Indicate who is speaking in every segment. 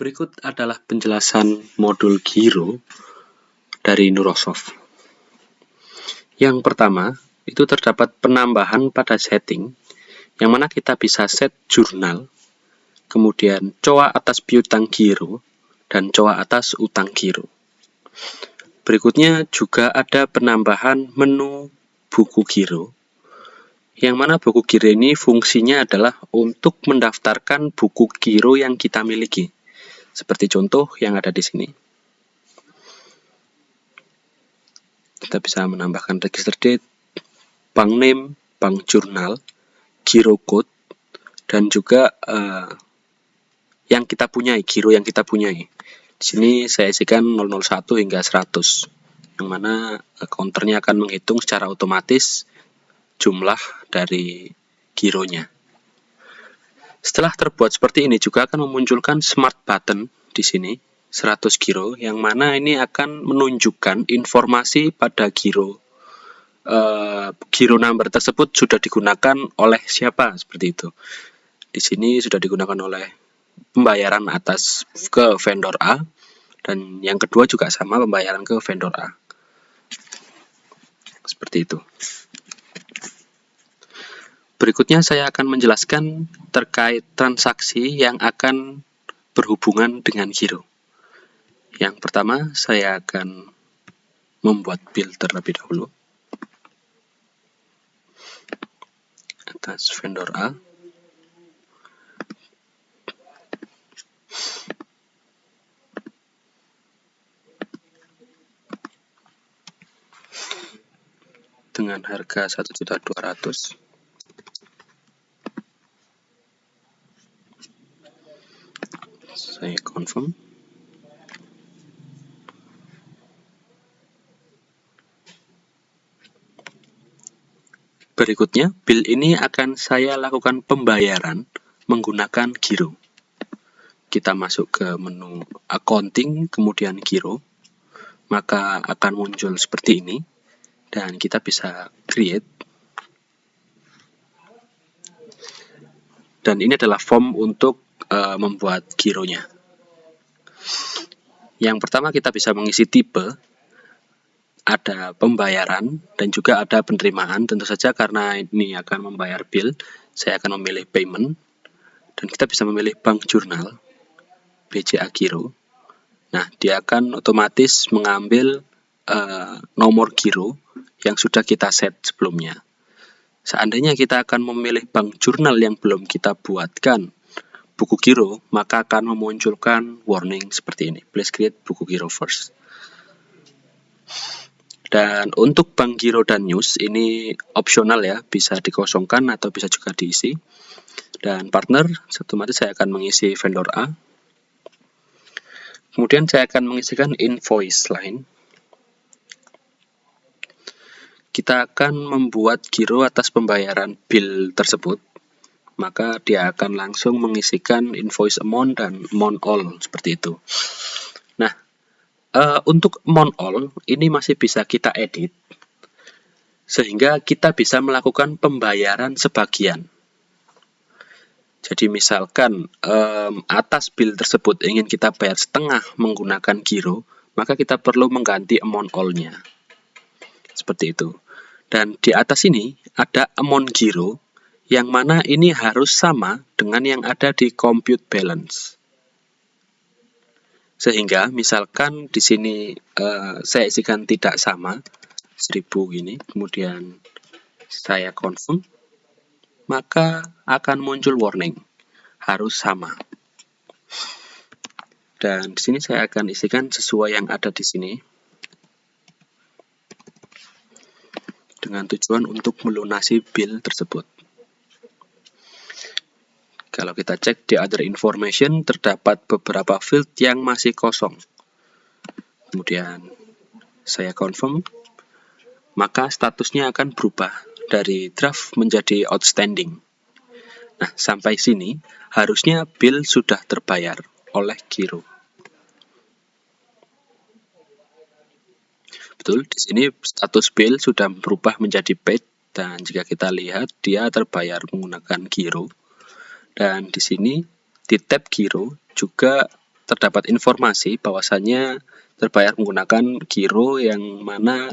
Speaker 1: Berikut adalah penjelasan modul Giro dari Neurosoft. Yang pertama, itu terdapat penambahan pada setting, yang mana kita bisa set jurnal, kemudian coa atas piutang Giro, dan coa atas utang Giro. Berikutnya juga ada penambahan menu buku Giro, yang mana buku Giro ini fungsinya adalah untuk mendaftarkan buku Giro yang kita miliki. Seperti contoh yang ada di sini. Kita bisa menambahkan register date, bank name, bank jurnal, giro code, dan juga yang kita punyai, giro yang kita punyai. Di sini saya isikan 001 hingga 100, yang mana counternya akan menghitung secara otomatis jumlah dari gironya. Setelah terbuat seperti ini juga akan memunculkan smart button di sini 100 giro, yang mana ini akan menunjukkan informasi pada giro number tersebut sudah digunakan oleh siapa, seperti itu. Di sini sudah digunakan oleh pembayaran atas ke vendor A, dan yang kedua juga sama, pembayaran ke vendor A. Seperti itu. Berikutnya saya akan menjelaskan terkait transaksi yang akan berhubungan dengan giro. Yang pertama, saya akan membuat bill terlebih dahulu atas vendor A. Dengan harga 1.200.000. Saya confirm. Berikutnya, bill ini akan saya lakukan pembayaran menggunakan giro. Kita masuk ke menu accounting, kemudian giro, maka akan muncul seperti ini, dan kita bisa create. Dan ini adalah form untuk membuat gironya. Yang pertama, kita bisa mengisi tipe, ada pembayaran, dan juga ada penerimaan. Tentu saja karena ini akan membayar bill, saya akan memilih payment, dan kita bisa memilih bank jurnal, BCA Giro. Nah, dia akan otomatis mengambil nomor giro yang sudah kita set sebelumnya. Seandainya kita akan memilih bank jurnal yang belum kita buatkan buku giro, maka akan memunculkan warning seperti ini. Please create buku giro first. Dan untuk bank giro dan news ini opsional ya, bisa dikosongkan atau bisa juga diisi. Dan partner, otomatis saya akan mengisi vendor A. Kemudian saya akan mengisikan invoice line. Kita akan membuat giro atas pembayaran bill tersebut, maka dia akan langsung mengisikan invoice amount dan amount all, seperti itu. Nah, untuk amount all ini masih bisa kita edit, sehingga kita bisa melakukan pembayaran sebagian. Jadi misalkan atas bill tersebut ingin kita bayar setengah menggunakan giro, maka kita perlu mengganti amount all-nya. Seperti itu. Dan di atas ini ada amount giro, yang mana ini harus sama dengan yang ada di compute balance. Sehingga misalkan di sini saya isikan tidak sama 1000 ini, kemudian saya confirm, maka akan muncul warning harus sama. Dan di sini saya akan isikan sesuai yang ada di sini, dengan tujuan untuk melunasi bill tersebut. Kalau kita cek di other information, terdapat beberapa field yang masih kosong. Kemudian saya confirm, maka statusnya akan berubah dari draft menjadi outstanding. Nah, sampai sini harusnya bill sudah terbayar oleh giro. Betul, di sini status bill sudah berubah menjadi paid, dan jika kita lihat dia terbayar menggunakan giro. Dan di sini di tab giro juga terdapat informasi bahwasannya terbayar menggunakan giro yang mana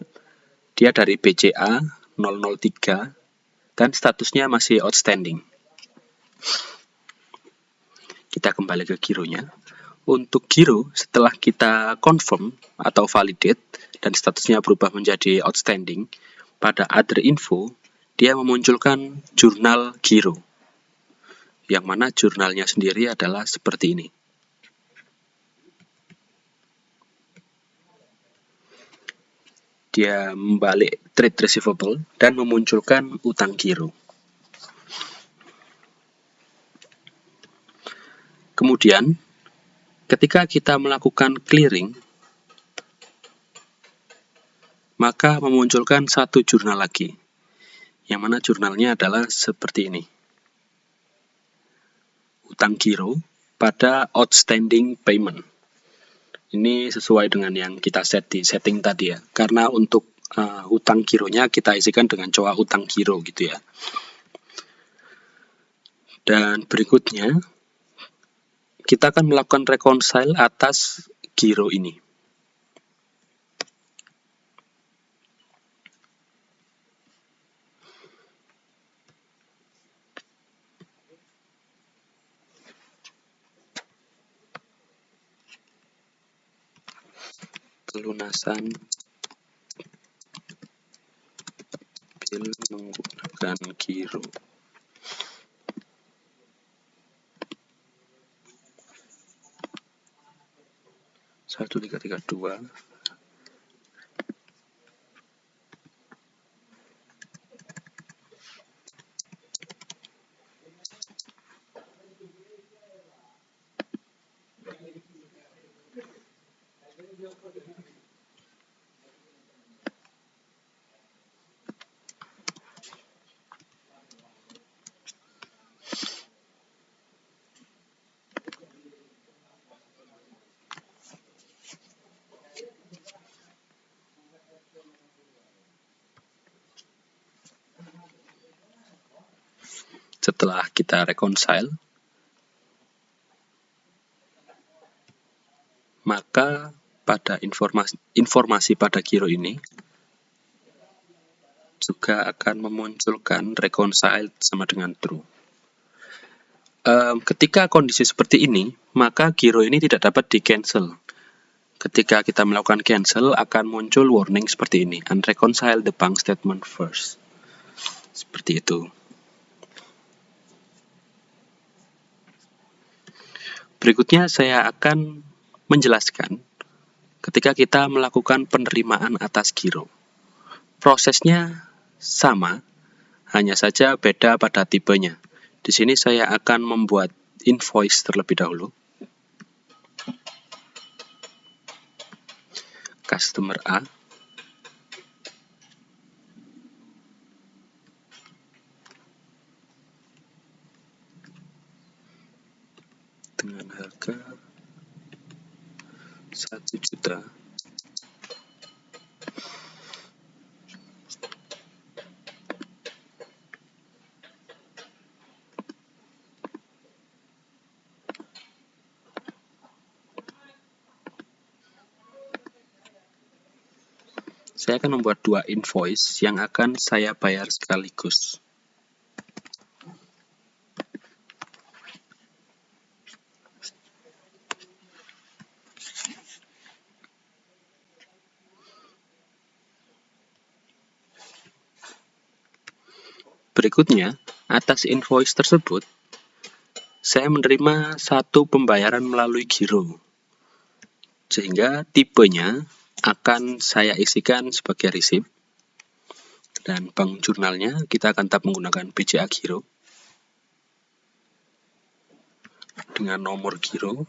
Speaker 1: dia dari BCA 003 dan statusnya masih outstanding. Kita kembali ke gironya. Untuk giro, setelah kita confirm atau validate dan statusnya berubah menjadi outstanding, pada other info, dia memunculkan jurnal giro. Yang mana jurnalnya sendiri adalah seperti ini. Dia membalik trade receivable dan memunculkan utang giro. Kemudian, ketika kita melakukan clearing, maka memunculkan satu jurnal lagi, yang mana jurnalnya adalah seperti ini. Utang giro pada outstanding payment. Ini sesuai dengan yang kita set di setting tadi ya, karena untuk utang gironya kita isikan dengan coa utang giro gitu ya. Dan berikutnya, kita akan melakukan reconcile atas giro ini. Pelunasan bil menggunakan giro. Satu 332. Setelah kita reconcile, maka pada informasi pada giro ini juga akan memunculkan reconcile sama dengan true. Ketika kondisi seperti ini, maka giro ini tidak dapat di-cancel. Ketika kita melakukan cancel, akan muncul warning seperti ini, unreconcile the bank statement first. Seperti itu. Berikutnya saya akan menjelaskan ketika kita melakukan penerimaan atas giro. Prosesnya sama, hanya saja beda pada tipenya. Di sini saya akan membuat invoice terlebih dahulu. Customer A. Dengan harga 1 juta. Saya akan membuat dua invoice yang akan saya bayar sekaligus. Berikutnya, atas invoice tersebut, saya menerima satu pembayaran melalui giro, sehingga tipenya akan saya isikan sebagai receipt, dan bank jurnalnya kita akan tetap menggunakan BCA giro, dengan nomor giro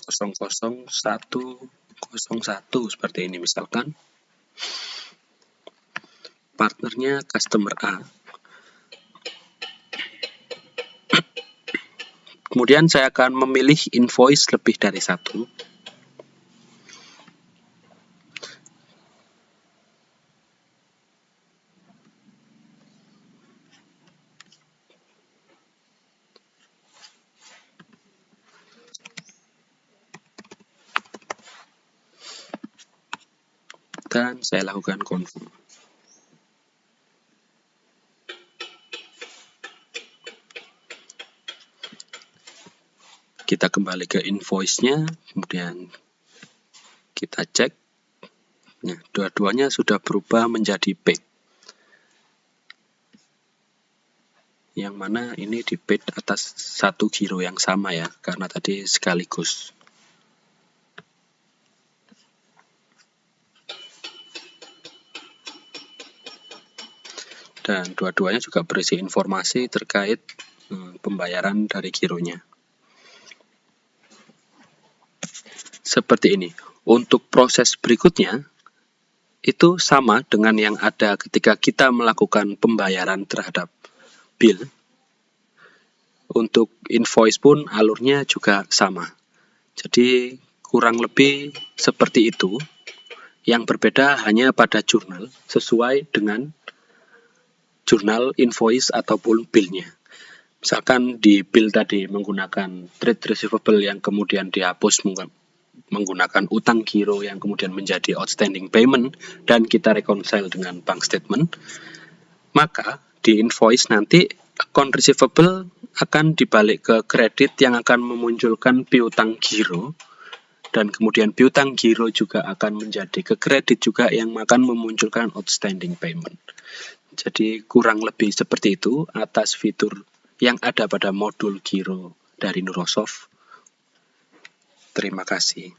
Speaker 1: 00101 seperti ini misalkan. Partnernya customer A. Kemudian saya akan memilih invoice lebih dari satu. dan saya lakukan confirm. Kita kembali ke invoice-nya, kemudian kita cek. Nah, dua-duanya sudah berubah menjadi paid. Yang mana ini di paid atas satu giro yang sama ya, karena tadi sekaligus. Dan dua-duanya juga berisi informasi terkait pembayaran dari gironya. Seperti ini. Untuk proses berikutnya, itu sama dengan yang ada ketika kita melakukan pembayaran terhadap bill. Untuk invoice pun alurnya juga sama. Jadi kurang lebih seperti itu. Yang berbeda hanya pada jurnal sesuai dengan jurnal invoice ataupun bill-nya. Misalkan di bill tadi menggunakan trade receivable yang kemudian dihapus menggunakan utang giro yang kemudian menjadi outstanding payment dan kita reconcile dengan bank statement, maka di invoice nanti account receivable akan dibalik ke kredit yang akan memunculkan piutang giro, dan kemudian piutang giro juga akan menjadi ke kredit juga yang akan memunculkan outstanding payment. Jadi kurang lebih seperti itu atas fitur yang ada pada modul giro dari Neurosoft. Terima kasih.